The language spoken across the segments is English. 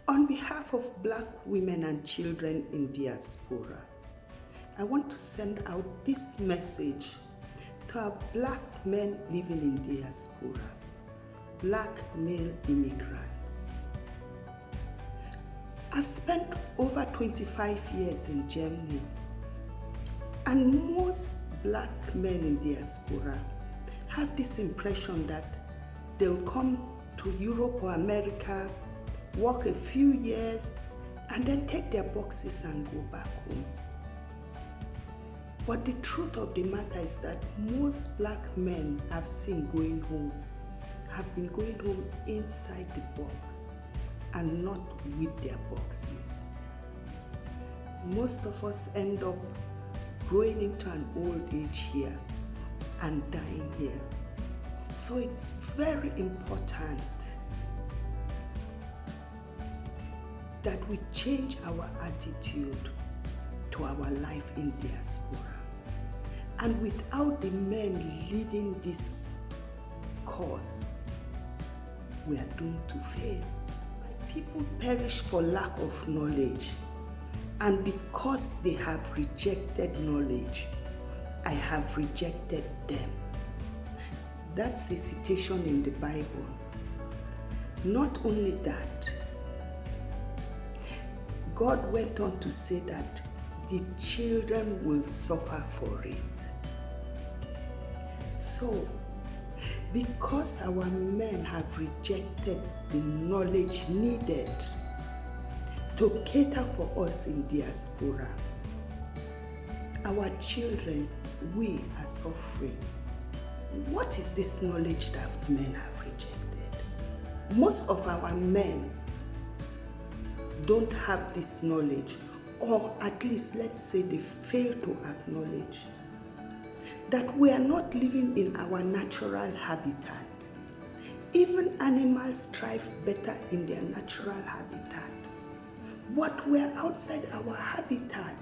On behalf of Black women and children in diaspora, I want to send out this message to our Black men living in diaspora, Black male immigrants. I've spent over 25 years in Germany, and most Black men in diaspora have this impression that they'll come to Europe or America, work a few years, and then take their boxes and go back home. But the truth of the matter is that most Black men I've seen going home have been going home inside the box and not with their boxes. Most of us end up growing into an old age here and dying here. So it's very important that we change our attitude to our life in diaspora. And without the men leading this cause, we are doomed to fail. People perish for lack of knowledge, and because they have rejected knowledge, I have rejected them. That's a citation in the Bible. Not only that, God went on to say that the children will suffer for it. So, because our men have rejected the knowledge needed to cater for us in diaspora, our children, we are suffering. What is this knowledge that men have rejected? Most of our men don't have this knowledge, or at least let's say they fail to acknowledge that we are not living in our natural habitat. Even animals thrive better in their natural habitat, but we are outside our habitat.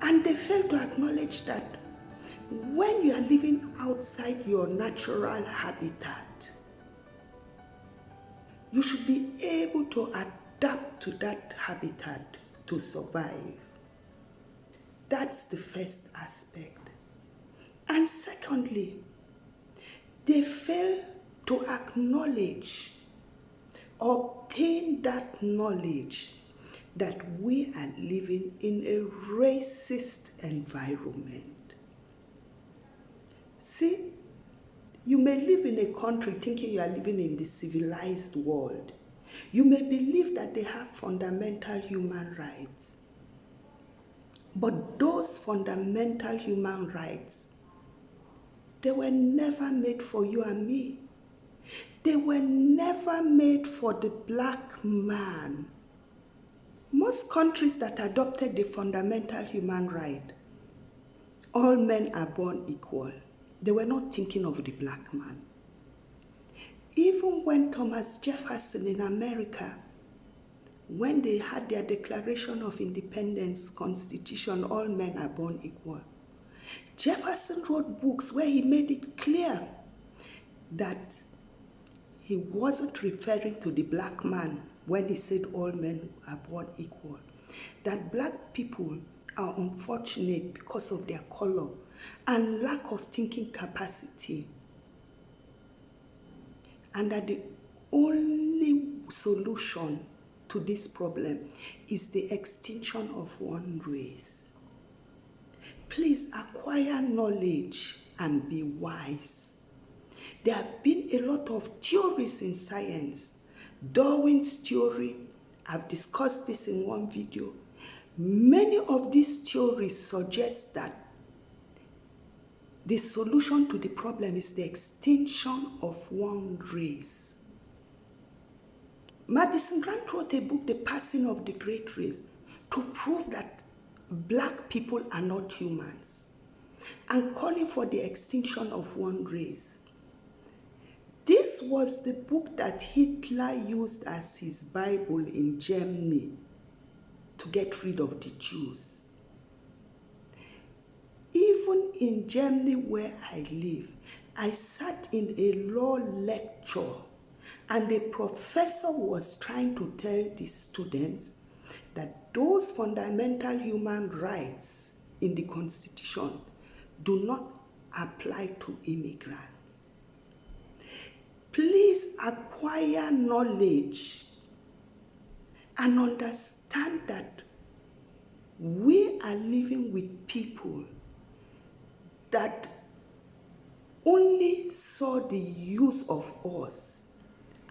And they fail to acknowledge that when you are living outside your natural habitat, you should be able to adapt to that habitat to survive. That's the first aspect. And secondly, they fail to acknowledge, obtain that knowledge that we are living in a racist environment. See, you may live in a country thinking you are living in the civilized world. You may believe that they have fundamental human rights. But those fundamental human rights, they were never made for you and me. They were never made for the Black man. Most countries that adopted the fundamental human right, all men are born equal. They were not thinking of the Black man. Even when Thomas Jefferson in America, when they had their Declaration of Independence, Constitution, all men are born equal, Jefferson wrote books where he made it clear that he wasn't referring to the Black man when he said all men are born equal. That Black people are unfortunate because of their color and lack of thinking capacity. And that the only solution to this problem is the extinction of one race. Please acquire knowledge and be wise. There have been a lot of theories in science. Darwin's theory, I've discussed this in one video. Many of these theories suggest that the solution to the problem is the extinction of one race. Madison Grant wrote a book, The Passing of the Great Race, to prove that Black people are not humans and calling for the extinction of one race. This was the book that Hitler used as his Bible in Germany to get rid of the Jews. Even in Germany where I live, I sat in a law lecture And the professor was trying to tell the students that those fundamental human rights in the Constitution do not apply to immigrants. Please acquire knowledge and understand that we are living with people that only saw the use of us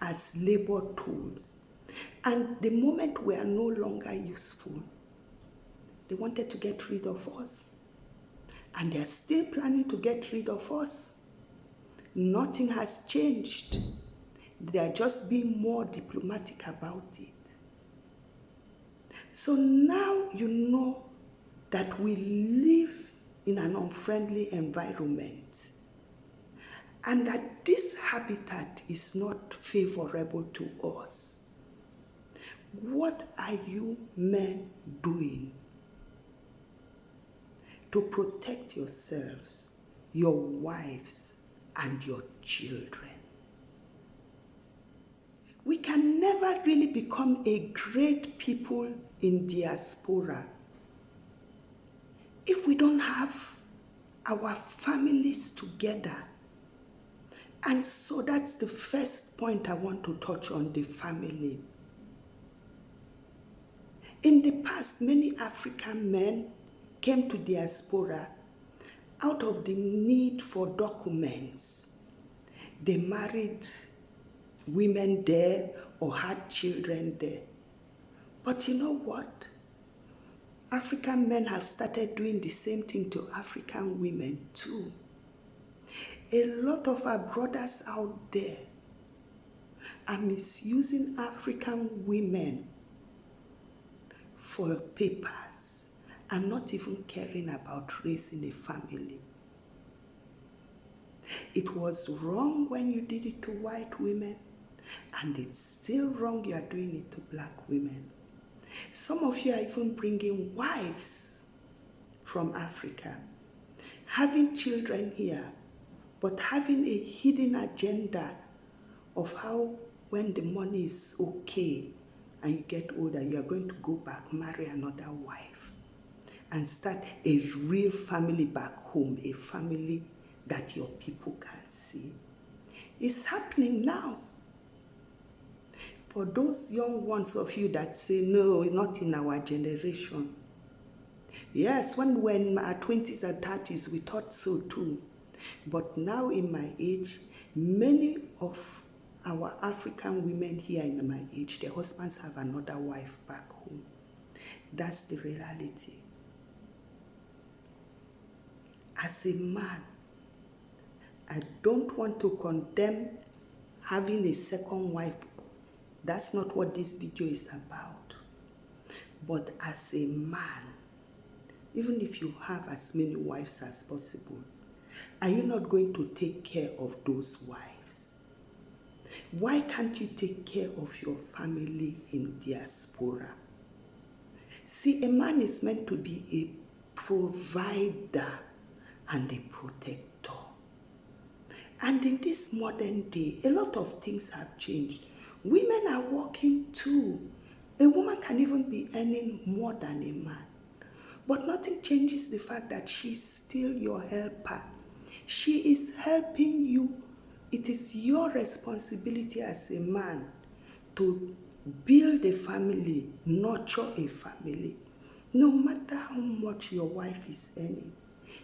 as labor tools. And the moment we are no longer useful, they wanted to get rid of us. And they're still planning to get rid of us. Nothing has changed. They are just being more diplomatic about it. So now you know that we live in an unfriendly environment and that this habitat is not favorable to us. What are you men doing to protect yourselves, your wives, and your children? We can never really become a great people in diaspora if we don't have our families together. And so that's the first point I want to touch on, the family. In the past, many African men came to diaspora out of the need for documents. They married women there or had children there. But you know what? African men have started doing the same thing to African women too. A lot of our brothers out there are misusing African women for papers and not even caring about raising a family. It was wrong when you did it to white women, and it's still wrong you are doing it to black women. Some of you are even bringing wives from Africa, having children here, but having a hidden agenda of how when the money is okay and you get older, you are going to go back, marry another wife, and start a real family back home, a family that your people can see. It's happening now. For those young ones of you that say, no, not in our generation. Yes, when we were in our 20s and 30s, we thought so too. But now in my age, many of our African women here in my age, their husbands have another wife back home. That's the reality. As a man, I don't want to condemn having a second wife. That's not what this video is about. But as a man, even if you have as many wives as possible, are you not going to take care of those wives? Why can't you take care of your family in diaspora? See, a man is meant to be a provider and a protector. And in this modern day, a lot of things have changed. Women are working too. A woman can even be earning more than a man. But nothing changes the fact that she's still your helper. She is helping you. It is your responsibility as a man to build a family, nurture a family. No matter how much your wife is earning,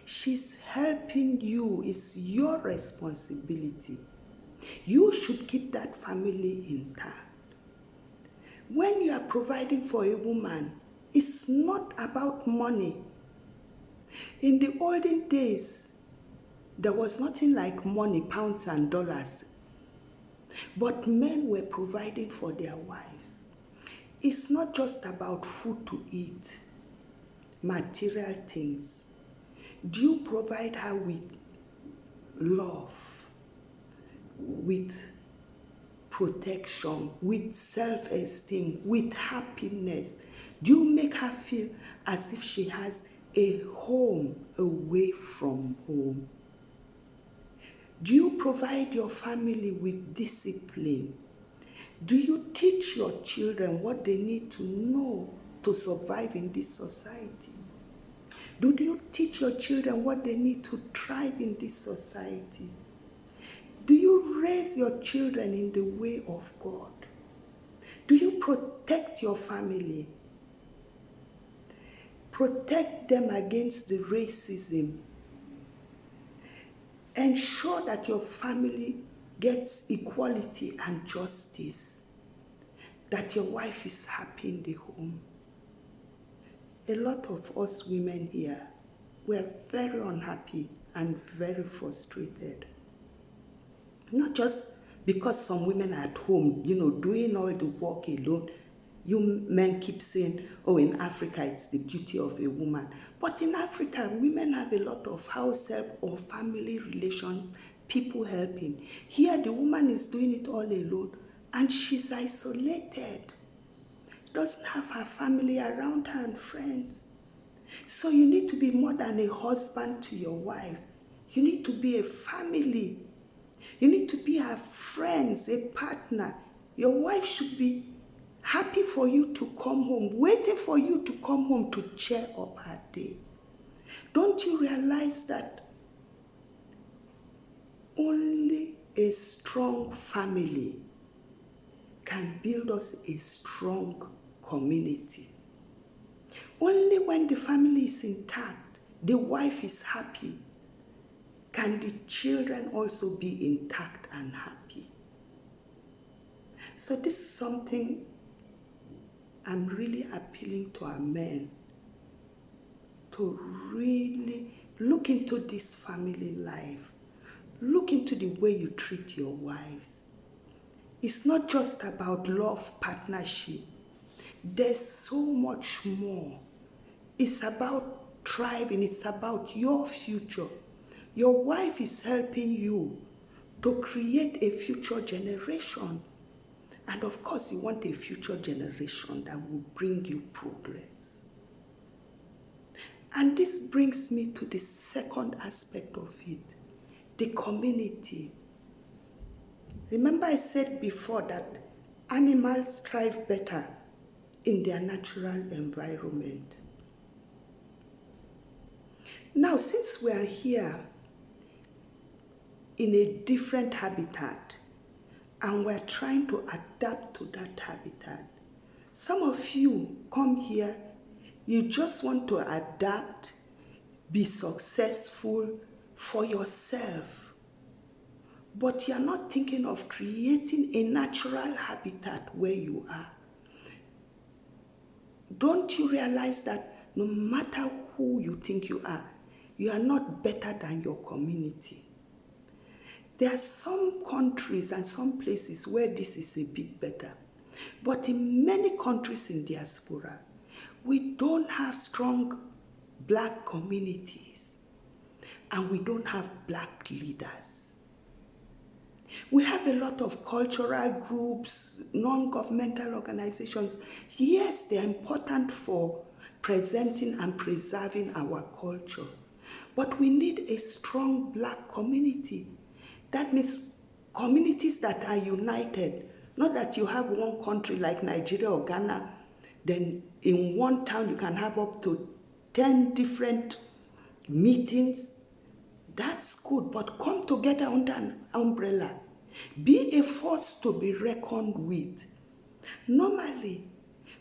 she's helping you. It's your responsibility. You should keep that family intact. When you are providing for a woman, it's not about money. In the olden days, there was nothing like money, pounds and dollars. But men were providing for their wives. It's not just about food to eat, material things. Do you provide her with love, with protection, with self-esteem, with happiness? Do you make her feel as if she has a home away from home? Do you provide your family with discipline? Do you teach your children what they need to know to survive in this society? Do you teach your children what they need to thrive in this society? Do you raise your children in the way of God? Do you protect your family? Protect them against the racism. Ensure that your family gets equality and justice. That your wife is happy in the home. A lot of us women here, we're very unhappy and very frustrated. Not just because some women are at home, doing all the work alone. You men keep saying, oh, in Africa, it's the duty of a woman. But in Africa, women have a lot of house help or family relations, people helping. Here, the woman is doing it all alone, and she's isolated. Doesn't have her family around her and friends. So you need to be more than a husband to your wife. You need to be a family. You need to be her friends, a partner. Your wife should be happy for you to come home, waiting for you to come home to cheer up her day. Don't you realize that only a strong family can build us a strong community? Only when the family is intact, the wife is happy, can the children also be intact and happy. So this is something I'm really appealing to our men to really look into this family life. Look into the way you treat your wives. It's not just about love, partnership. There's so much more. It's about thriving. It's about your future. Your wife is helping you to create a future generation. And of course, you want a future generation that will bring you progress. And this brings me to the second aspect of it, the community. Remember I said before that animals thrive better in their natural environment. Now, since we are here in a different habitat, and we're trying to adapt to that habitat. Some of you come here, you just want to adapt, be successful for yourself. But you're not thinking of creating a natural habitat where you are. Don't you realize that no matter who you think you are not better than your community? There are some countries and some places where this is a bit better. But in many countries in diaspora, we don't have strong black communities and we don't have black leaders. We have a lot of cultural groups, non-governmental organizations. Yes, they're important for presenting and preserving our culture, but we need a strong black community. That means communities that are united, not that you have one country like Nigeria or Ghana, then in one town you can have up to 10 different meetings. That's good, but come together under an umbrella. Be a force to be reckoned with. Normally,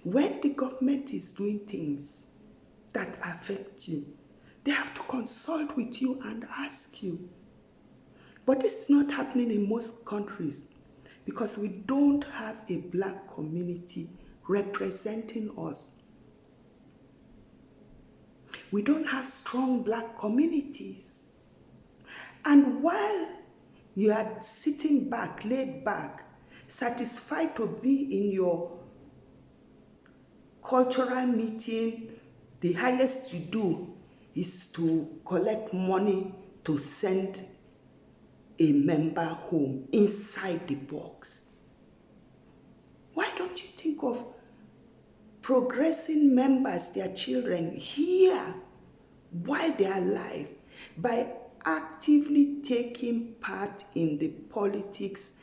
when the government is doing things that affect you, they have to consult with you and ask you. But this is not happening in most countries because we don't have a black community representing us. We don't have strong black communities. And while you are sitting back, laid back, satisfied to be in your cultural meeting, the highest you do is to collect money to send a member home inside the box. Why don't you think of progressing members, their children, here while they are alive by actively taking part in the politics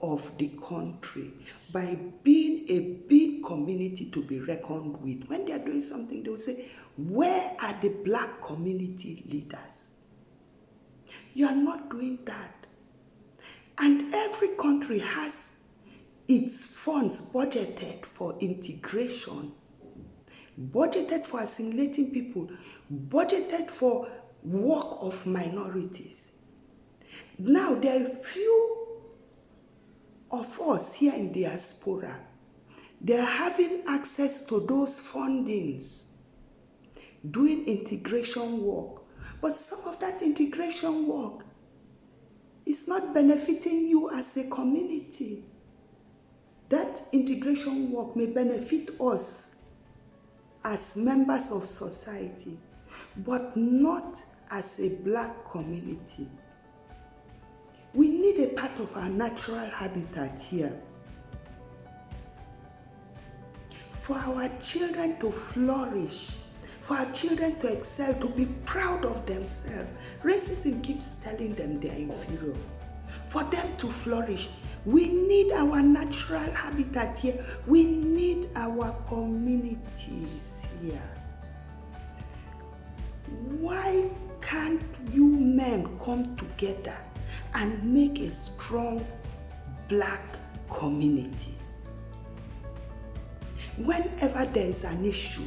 of the country by being a big community to be reckoned with. When they are doing something, they will say, where are the black community leaders? You are not doing that. And every country has its funds budgeted for integration, budgeted for assimilating people, budgeted for work of minorities. Now, there are few of us here in diaspora. They are having access to those fundings, doing integration work. But some of that integration work is not benefiting you as a community. That integration work may benefit us as members of society, but not as a black community. We need a part of our natural habitat here. For our children to flourish, for our children to excel, to be proud of themselves. Racism keeps telling them they are inferior. For them to flourish, we need our natural habitat here. We need our communities here. Why can't you men come together and make a strong black community? Whenever there is an issue,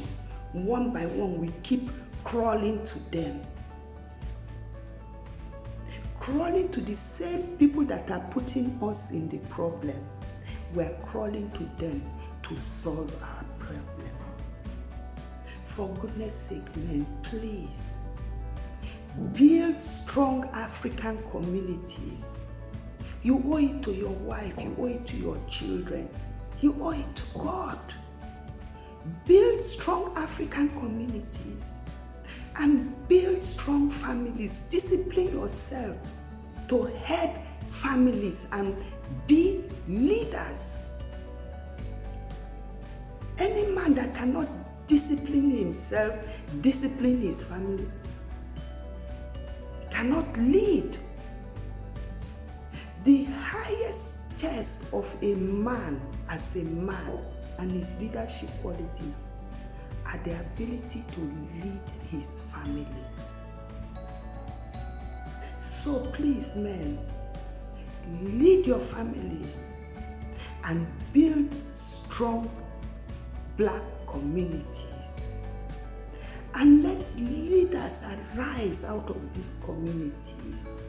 one by one, we keep crawling to them. Crawling to the same people that are putting us in the problem. We're crawling to them to solve our problem. For goodness sake, men, please, build strong African communities. You owe it to your wife, you owe it to your children, you owe it to God. Build strong African communities and build strong families. Discipline yourself to head families and be leaders. Any man that cannot discipline himself, discipline his family, cannot lead. The highest test of a man as a man and his leadership qualities are the ability to lead his family. So please, men, lead your families and build strong black communities. And let leaders arise out of these communities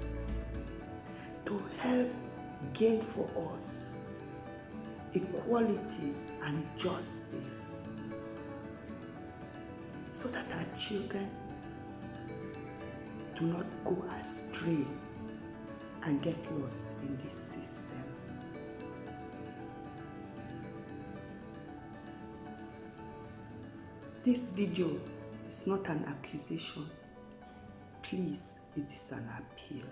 to help gain for us equality and justice, so that our children do not go astray and get lost in this system. This video is not an accusation. Please, it is an appeal.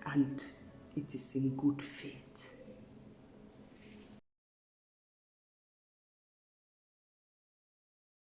And it is in good faith.